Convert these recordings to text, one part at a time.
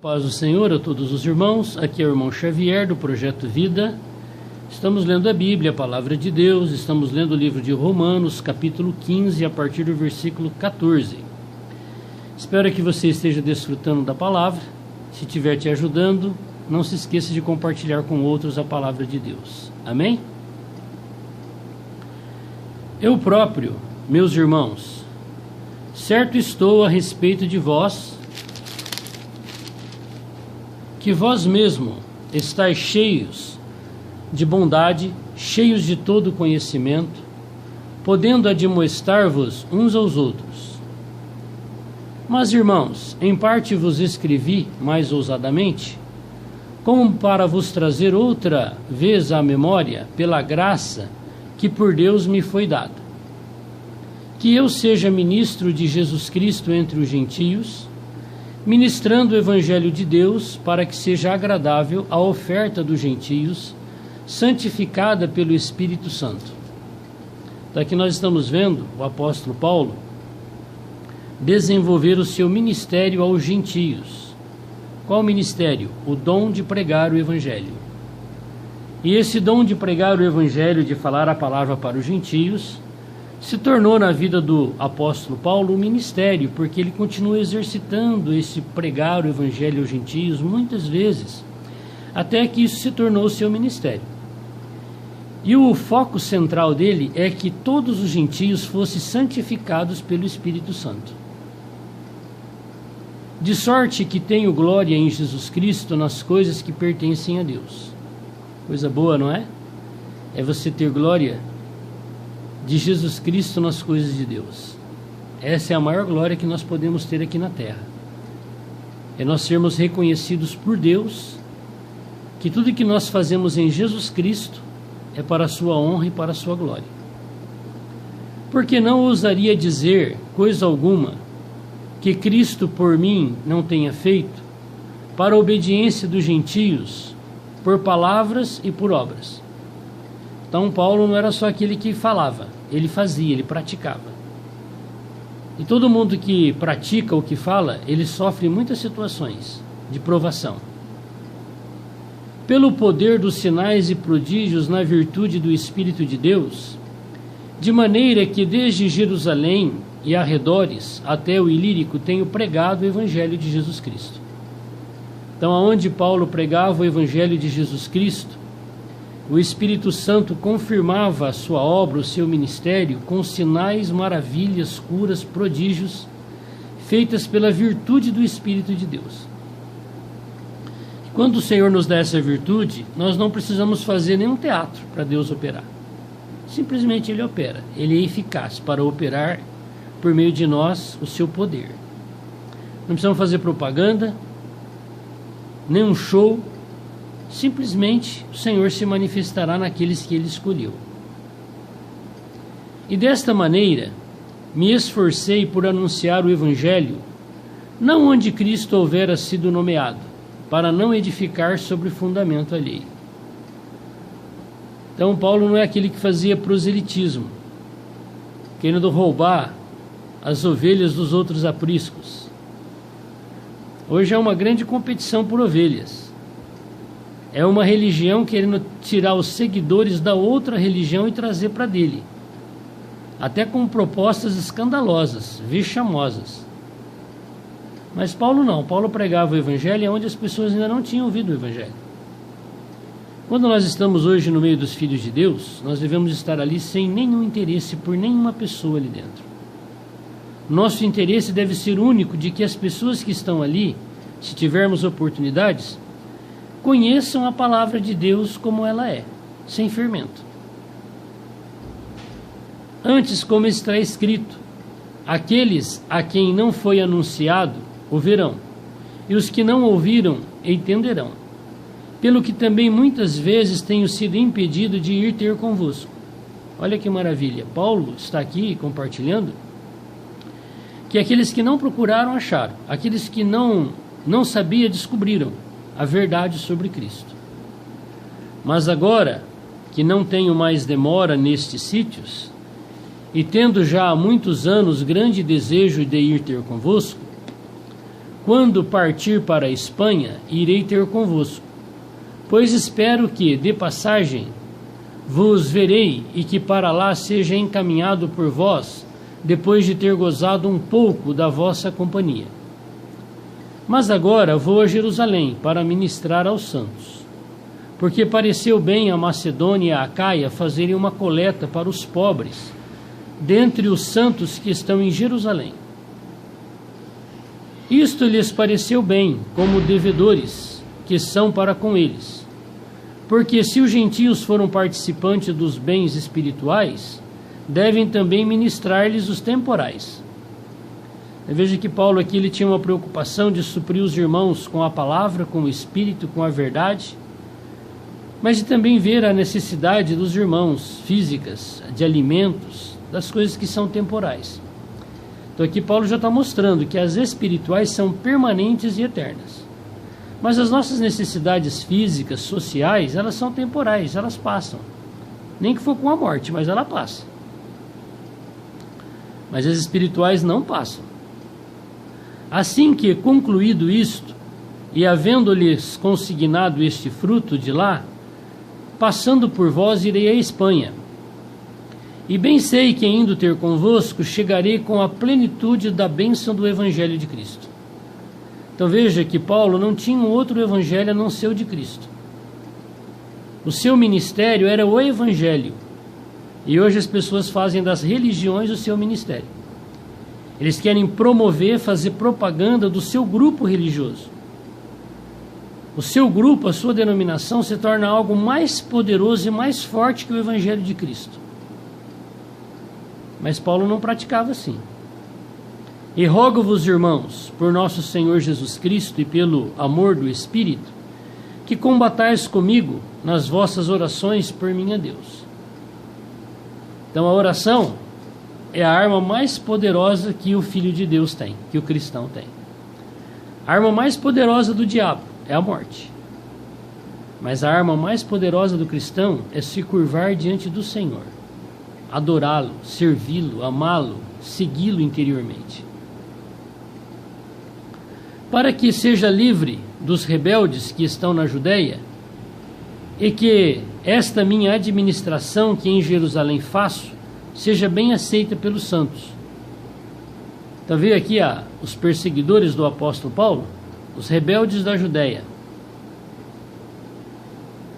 Paz do Senhor a todos os irmãos, aqui é o irmão Xavier do Projeto Vida. Estamos lendo a Bíblia, a Palavra de Deus, estamos lendo o livro de Romanos, capítulo 15, a partir do versículo 14. Espero que você esteja desfrutando da palavra. Se estiver te ajudando, não se esqueça de compartilhar com outros a Palavra de Deus. Amém? Eu próprio, meus irmãos, certo estou a respeito de vós, que vós mesmo estáis cheios de bondade, cheios de todo conhecimento, podendo admoestar-vos uns aos outros. Mas, irmãos, em parte vos escrevi mais ousadamente, como para vos trazer outra vez à memória, pela graça que por Deus me foi dada, que eu seja ministro de Jesus Cristo entre os gentios, ministrando o Evangelho de Deus, para que seja agradável a oferta dos gentios, santificada pelo Espírito Santo. Daqui nós estamos vendo o apóstolo Paulo desenvolver o seu ministério aos gentios. Qual ministério? O dom de pregar o Evangelho. E esse dom de pregar o Evangelho, de falar a palavra para os gentios, se tornou na vida do apóstolo Paulo um ministério, porque ele continua exercitando esse pregar o Evangelho aos gentios muitas vezes, até que isso se tornou o seu ministério. E o foco central dele é que todos os gentios fossem santificados pelo Espírito Santo. De sorte que tenho glória em Jesus Cristo nas coisas que pertencem a Deus. Coisa boa, não é? É você ter glória de Jesus Cristo nas coisas de Deus. Essa é a maior glória que nós podemos ter aqui na terra. É nós sermos reconhecidos por Deus, que tudo que nós fazemos em Jesus Cristo é para a sua honra e para a sua glória. Porque não ousaria dizer coisa alguma que Cristo por mim não tenha feito, para a obediência dos gentios, por palavras e por obras. Então Paulo não era só aquele que falava, ele fazia, ele praticava. E todo mundo que pratica o que fala, ele sofre muitas situações de provação. Pelo poder dos sinais e prodígios na virtude do Espírito de Deus, de maneira que desde Jerusalém e arredores até o Ilírico tenho pregado o Evangelho de Jesus Cristo. Então, aonde Paulo pregava o Evangelho de Jesus Cristo, o Espírito Santo confirmava a sua obra, o seu ministério, com sinais, maravilhas, curas, prodígios, feitas pela virtude do Espírito de Deus. Quando o Senhor nos dá essa virtude, nós não precisamos fazer nenhum teatro para Deus operar. Simplesmente Ele opera. Ele é eficaz para operar por meio de nós o seu poder. Não precisamos fazer propaganda, nenhum show. Simplesmente o Senhor se manifestará naqueles que Ele escolheu. E desta maneira me esforcei por anunciar o Evangelho, não onde Cristo houvera sido nomeado, para não edificar sobre fundamento alheio. Então Paulo não é aquele que fazia proselitismo, querendo roubar as ovelhas dos outros apriscos. Hoje é uma grande competição por ovelhas. É uma religião querendo tirar os seguidores da outra religião e trazer para dele. Até com propostas escandalosas, vexamosas. Mas Paulo não. Paulo pregava o Evangelho onde as pessoas ainda não tinham ouvido o Evangelho. Quando nós estamos hoje no meio dos filhos de Deus, nós devemos estar ali sem nenhum interesse por nenhuma pessoa ali dentro. Nosso interesse deve ser único de que as pessoas que estão ali, se tivermos oportunidades, conheçam a palavra de Deus como ela é, sem fermento. Antes, como está escrito, aqueles a quem não foi anunciado o verão, e os que não ouviram entenderão, pelo que também muitas vezes tenho sido impedido de ir ter convosco. Olha que maravilha, Paulo está aqui compartilhando que aqueles que não procuraram acharam, aqueles que não sabiam descobriram a verdade sobre Cristo. Mas agora que não tenho mais demora nestes sítios, e tendo já há muitos anos grande desejo de ir ter convosco, quando partir para a Espanha, irei ter convosco, pois espero que, de passagem, vos verei e que para lá seja encaminhado por vós, depois de ter gozado um pouco da vossa companhia. Mas agora vou a Jerusalém para ministrar aos santos, porque pareceu bem a Macedônia e a Acaia fazerem uma coleta para os pobres, dentre os santos que estão em Jerusalém. Isto lhes pareceu bem, como devedores que são para com eles, porque se os gentios foram participantes dos bens espirituais, devem também ministrar-lhes os temporais. Veja que Paulo aqui ele tinha uma preocupação de suprir os irmãos com a palavra, com o Espírito, com a verdade, mas de também ver a necessidade dos irmãos físicas, de alimentos, das coisas que são temporais. Então aqui Paulo já está mostrando que as espirituais são permanentes e eternas. Mas as nossas necessidades físicas, sociais, elas são temporais, elas passam. Nem que for com a morte, mas ela passa. Mas as espirituais não passam. Assim que, concluído isto, e havendo-lhes consignado este fruto de lá, passando por vós irei à Espanha. E bem sei que, indo ter convosco, chegarei com a plenitude da bênção do Evangelho de Cristo. Então veja que Paulo não tinha um outro Evangelho a não ser o de Cristo. O seu ministério era o Evangelho. E hoje as pessoas fazem das religiões o seu ministério. Eles querem promover, fazer propaganda do seu grupo religioso. O seu grupo, a sua denominação, se torna algo mais poderoso e mais forte que o Evangelho de Cristo. Mas Paulo não praticava assim. E rogo-vos, irmãos, por nosso Senhor Jesus Cristo e pelo amor do Espírito, que combatais comigo nas vossas orações por mim a Deus. Então a oração é a arma mais poderosa que o Filho de Deus tem, que o cristão tem. A arma mais poderosa do diabo é a morte. Mas a arma mais poderosa do cristão é se curvar diante do Senhor, adorá-lo, servi-lo, amá-lo, segui-lo interiormente. Para que seja livre dos rebeldes que estão na Judéia, e que esta minha administração que em Jerusalém faço, seja bem aceita pelos santos. Então veio aqui os perseguidores do apóstolo Paulo, os rebeldes da Judéia,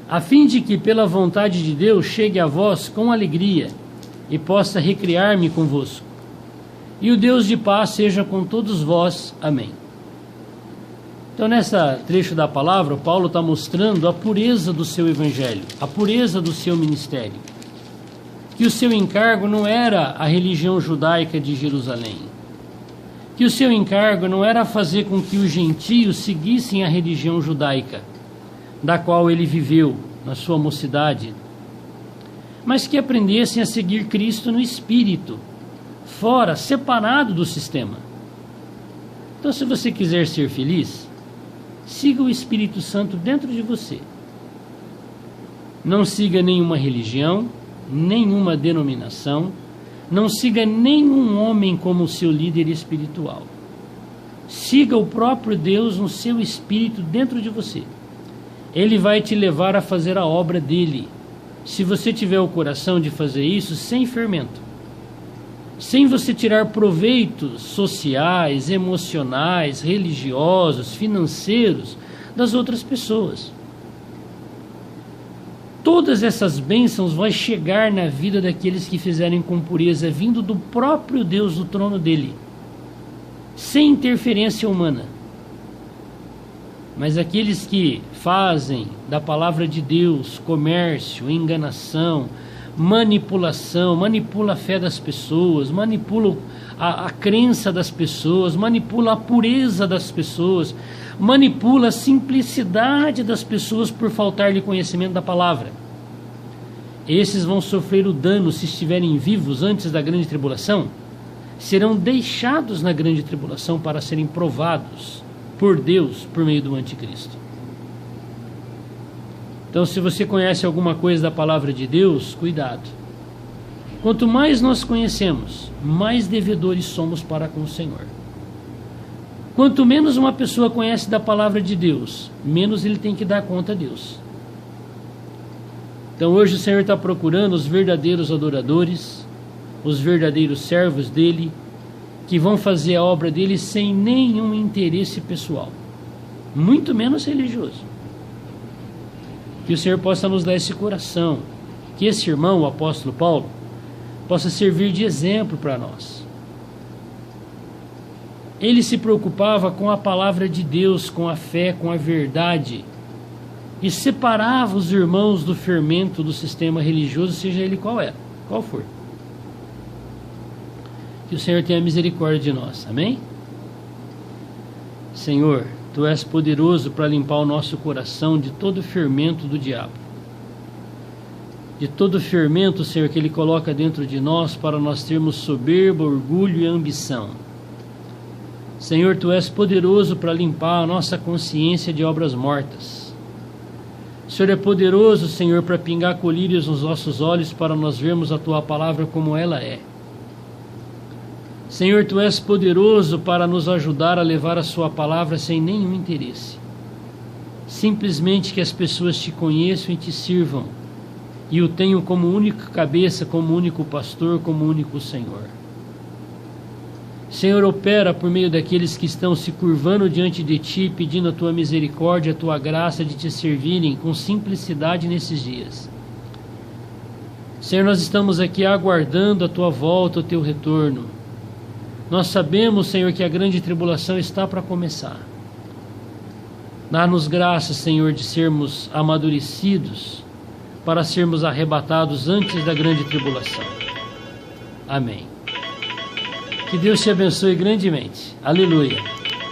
a fim de que pela vontade de Deus chegue a vós com alegria e possa recriar-me convosco. E o Deus de paz seja com todos vós. Amém. Então nessa trecho da palavra, Paulo está mostrando a pureza do seu evangelho, a pureza do seu ministério. Que o seu encargo não era a religião judaica de Jerusalém. Que o seu encargo não era fazer com que os gentios seguissem a religião judaica, da qual ele viveu na sua mocidade, mas que aprendessem a seguir Cristo no Espírito, fora, separado do sistema. Então, se você quiser ser feliz, siga o Espírito Santo dentro de você. Não siga nenhuma religião, nenhuma denominação, não siga nenhum homem como seu líder espiritual. Siga o próprio Deus no seu espírito dentro de você. Ele vai te levar a fazer a obra dele, se você tiver o coração de fazer isso sem fermento, sem você tirar proveitos sociais, emocionais, religiosos, financeiros das outras pessoas. Todas essas bênçãos vão chegar na vida daqueles que fizerem com pureza, vindo do próprio Deus, do trono dele, sem interferência humana. Mas aqueles que fazem da palavra de Deus comércio, enganação, manipulação, manipula a fé das pessoas, manipula a crença das pessoas, manipula a pureza das pessoas, manipula a simplicidade das pessoas por faltar-lhe conhecimento da palavra. Esses vão sofrer o dano se estiverem vivos antes da grande tribulação, serão deixados na grande tribulação para serem provados por Deus por meio do anticristo. Então, se você conhece alguma coisa da palavra de Deus, cuidado. Quanto mais nós conhecemos, mais devedores somos para com o Senhor. Quanto menos uma pessoa conhece da palavra de Deus, menos ele tem que dar conta a Deus. Então hoje o Senhor está procurando os verdadeiros adoradores, os verdadeiros servos dele, que vão fazer a obra dele sem nenhum interesse pessoal, muito menos religioso. Que o Senhor possa nos dar esse coração, que esse irmão, o apóstolo Paulo, possa servir de exemplo para nós. Ele se preocupava com a palavra de Deus, com a fé, com a verdade, e separava os irmãos do fermento do sistema religioso, seja ele qual for. Que o Senhor tenha misericórdia de nós, amém? Senhor, Tu és poderoso para limpar o nosso coração de todo o fermento do diabo, de todo o fermento, Senhor, que Ele coloca dentro de nós para nós termos soberba, orgulho e ambição. Senhor, Tu és poderoso para limpar a nossa consciência de obras mortas. O Senhor é poderoso, Senhor, para pingar colírios nos nossos olhos para nós vermos a Tua palavra como ela é. Senhor, Tu és poderoso para nos ajudar a levar a Sua palavra sem nenhum interesse. Simplesmente que as pessoas Te conheçam e Te sirvam, e o tenham como única cabeça, como único pastor, como único Senhor. Senhor, opera por meio daqueles que estão se curvando diante de Ti, pedindo a Tua misericórdia, a Tua graça de Te servirem com simplicidade nesses dias. Senhor, nós estamos aqui aguardando a Tua volta, o Teu retorno. Nós sabemos, Senhor, que a grande tribulação está para começar. Dá-nos graça, Senhor, de sermos amadurecidos para sermos arrebatados antes da grande tribulação. Amém. Que Deus te abençoe grandemente. Aleluia.